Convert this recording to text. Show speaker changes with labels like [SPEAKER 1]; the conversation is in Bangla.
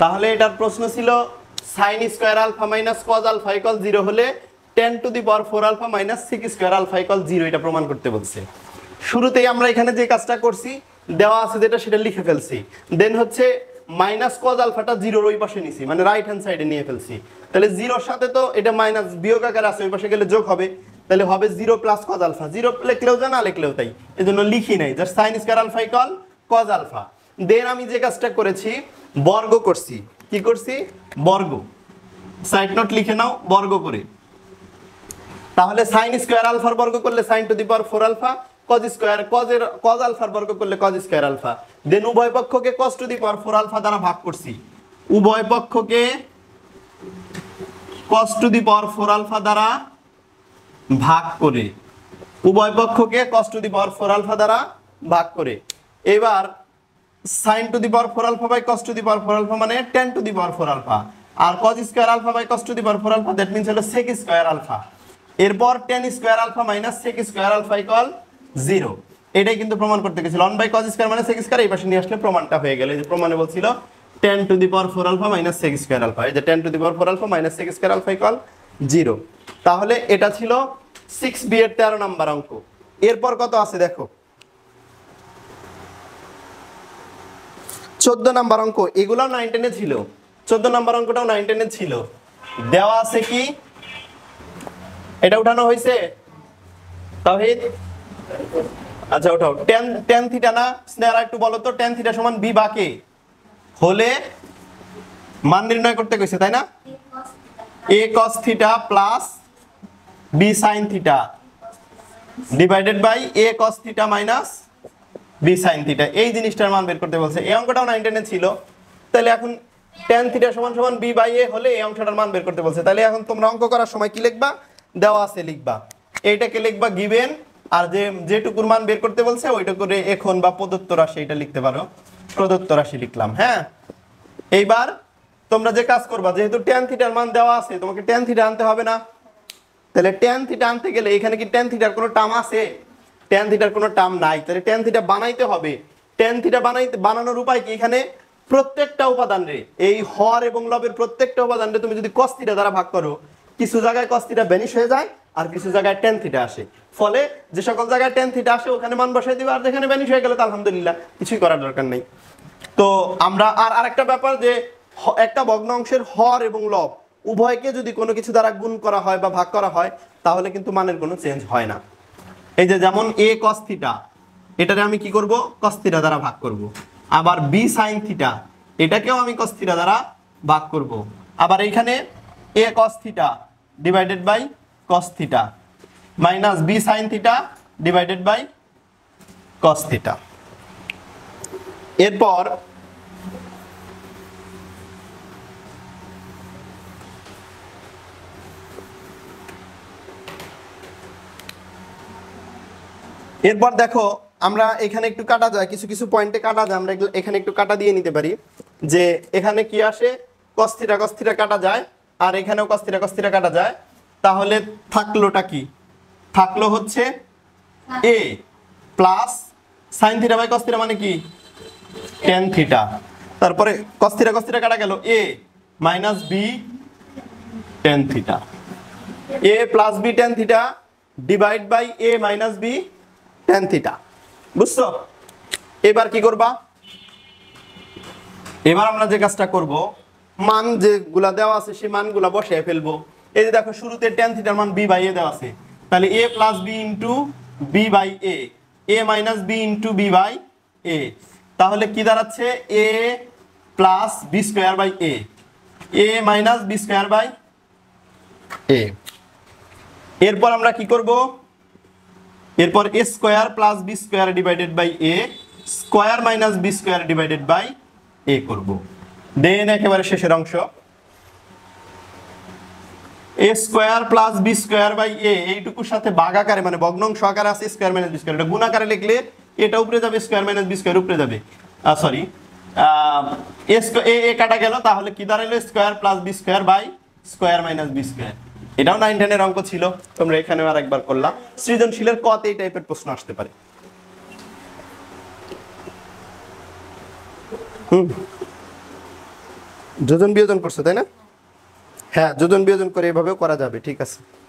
[SPEAKER 1] তাহলে এটার প্রশ্ন ছিল sin square alpha minus cos alpha equal 0 হলে 10 to the power 4 alpha minus 6 square alpha equal 0 এটা প্রমাণ করতে বলছে। শুরুতেই আমরা এখানে যে কাজটা করছি দেওয়া আছে যেটা সেটা লিখে ফেলছি, দেন হচ্ছে মাইনাস cos আলফাটা 0 এর ওই পাশে নিছি, মানে রাইট হ্যান্ড সাইডে নিয়ে ফেলছি। তাহলে 0 এর সাথে তো এটা মাইনাস বিয়োগ আকারে আছে, ওই পাশে গেলে যোগ হবে, তাহলে হবে 0 প্লাস cos আলফা। 0 লিখলেও যা না লিখলেও তাই, এজন্য লিখি নাই, just sin square alpha equal cos alpha. Then আমি যে কাজটা করেছি বর্গ করছি। কি করছি? বর্গ। সাইড নোট লিখে নাও, বর্গ করে। তাহলে sin স্কয়ার আলফার বর্গ করলে sin to the power 4 alpha, cos square cos আলফার বর্গ করলে cos স্কয়ার আলফা। দেন উভয় পক্ষকে cos to the power 4 alpha দ্বারা ভাগ করছি। উভয় পক্ষকে cos to the power 4 alpha দ্বারা ভাগ করে, উভয় পক্ষকে cos to the power 4 alpha দ্বারা ভাগ করে। এবার sin to the power 4 alpha by cos to the power 4 alpha মানে 10 টু দি পাওয়ার 4 আলফা, আর cos square alpha by cos to the power 4 alpha that means হলো sec স্কয়ার আলফা। এরপর 10 square alpha minus sec square alpha equal 0। এটাই কিন্তু প্রমাণ করতে গেছিল 1 বাই cos স্কয়ার মানে sec স্কয়ার, এই পাশে নিয়ে আসলে প্রমাণটা হয়ে গেল। এই যে প্রমাণে বলছিল 10 to the power 4 alpha minus sec square alpha, এই যে 10 to the power 4 alpha minus sec square alpha equal 0। তাহলে এটা ছিল 6b এর 13 নাম্বার অঙ্ক। এরপর কত আছে দেখো, 14 নাম্বার অঙ্ক। এগুলাও 9 10 এ ছিল, 14 নাম্বার অঙ্কটাও 9 10 এ ছিল। দেওয়া আছে কি, এটা উঠানো হয়েছে তাওহীদ? আচ্ছা উঠাও। tan থিটা না স্নেহারা, একটু বলো তো tan থিটা সমান b বাকে হলে মান নির্ণয় করতে কইছে তাই না? a cos theta plus b sin theta divided by a cos theta minus b sin theta, এই জিনিসটার মান বের করতে বলছে। এই অঙ্কটাও 9 10 এ ছিল। তাহলে এখন tan থিটা সমান সমান b বাই a হলে এই অংশটার মান বের করতে বলছে। তাহলে এখন তোমরা অঙ্ক করার সময় কি লিখবা? দেওয়া আছে লিখবা, এইটাকে লিখবা গিভেন, আর যে যেটুকুর মান বের করতে বলছে ওইটা করে এখন বা প্রদত্ত রাশি এটা লিখতে পারো, প্রদত্ত রাশি লিখলাম। হ্যাঁ, এইবার তোমরা যে কাজ করবা, যেহেতু tan থিটার মান দেওয়া আছে তোমাকে tan থিটা আনতে হবে না। তাহলে tan থিটা আনতে গেলে এখানে কি tan থিটার কোনো টার্ম আছে? tan থিটার কোনো টার্ম নাই। তাহলে tan থিটা বানাইতে হবে। tan থিটা বানানোর উপায় কি? এখানে প্রত্যেকটা উপাদান রে, এই হর এবং লবের প্রত্যেকটা উপাদান রে তুমি যদি cos থিটা দ্বারা ভাগ করো, কিছু জায়গায় cos থিটা ভ্যানিশ হয়ে যায় আর কিছু জায়গায় tan থিটা আসে। ফলে যে সকল জায়গায় tan থিটা আসে ওখানে মান বসাই দিবা, আর যেখানে ভ্যানিশ হয়ে গেল তো আলহামদুলিল্লাহ, কিছুই করার দরকার নেই। তো আমরা আরেকটা ব্যাপার যে একটা ভগ্নাংশের হর এবং লব উভয়কে যদি কোনো কিছু দ্বারা গুণ করা হয় বা ভাগ করা হয় তাহলে কিন্তু মানের কোনো চেঞ্জ হয় না। এই যে যেমন a cos থিটা, এটারে আমি কি করব? cos থিটা দ্বারা ভাগ করব। আবার b sin থিটা, এটাকেও আমি cos থিটা দ্বারা ভাগ করব। আবার এইখানে a cos theta divided by cos theta minus b sin theta divided by cos theta. এরপর দেখো আমরা এখানে একটু কাটা যায়, কিছু কিছু পয়েন্টে কাটা যায়, আমরা এখানে একটু কাটা দিয়ে নিতে পারি। যে এখানে কি আসে? cos থিটা কাটা যায়, আর এখানেও cos থিটা কাটা যায়। তাহলে থাকলোটা কি? থাকলো হচ্ছে a plus sin theta by cos theta মানে কি? tan theta. তারপরে cos থিটা কাটা গেল, a minus b tan theta, a plus b tan theta divide by a minus b tan theta. বুঝছো? এবার কি করবা? এবার আমরা যে কাজটা করব, মান যেগুলা দেওয়া আছে সেই মানগুলা বসিয়ে ফেলবো। এই যে দেখো শুরুতে tan থিটার মান b বাই a দেওয়া আছে, তাহলে a plus b into b by a, a minus b into b by a। তাহলে কি দাঁড়াচ্ছে? a plus b square by a, a minus b square by a। এরপর আমরা কি করব? এরপর a square plus b square divided by a square minus b square divided by a করব। দেন একেবারে শেষের অংশ a square plus b square by a, এইটুকুর সাথে ভাগ আকারে মানে ভগ্নাংশ আকারে আছে স্কয়ার মাইনাস b স্কয়ার, এটা গুণ আকারে লিখলে এটা উপরে যাবে, স্কয়ার মাইনাস b স্কয়ার উপরে যাবে। সরি, a কাটা গেল, তাহলে কি দাঁড়ালো? Square plus b square by square minus b square. এটাও 9 10 এর অঙ্ক ছিল, তোমরা এখানেও আরেকবার করলাম। সৃজনশীলের কত এই টাইপের প্রশ্ন আসতে পারে। যোজন বিয়োজন করছো তাই না? হ্যাঁ, যোজন বিয়োজন করে এভাবেও করা যাবে, ঠিক আছে।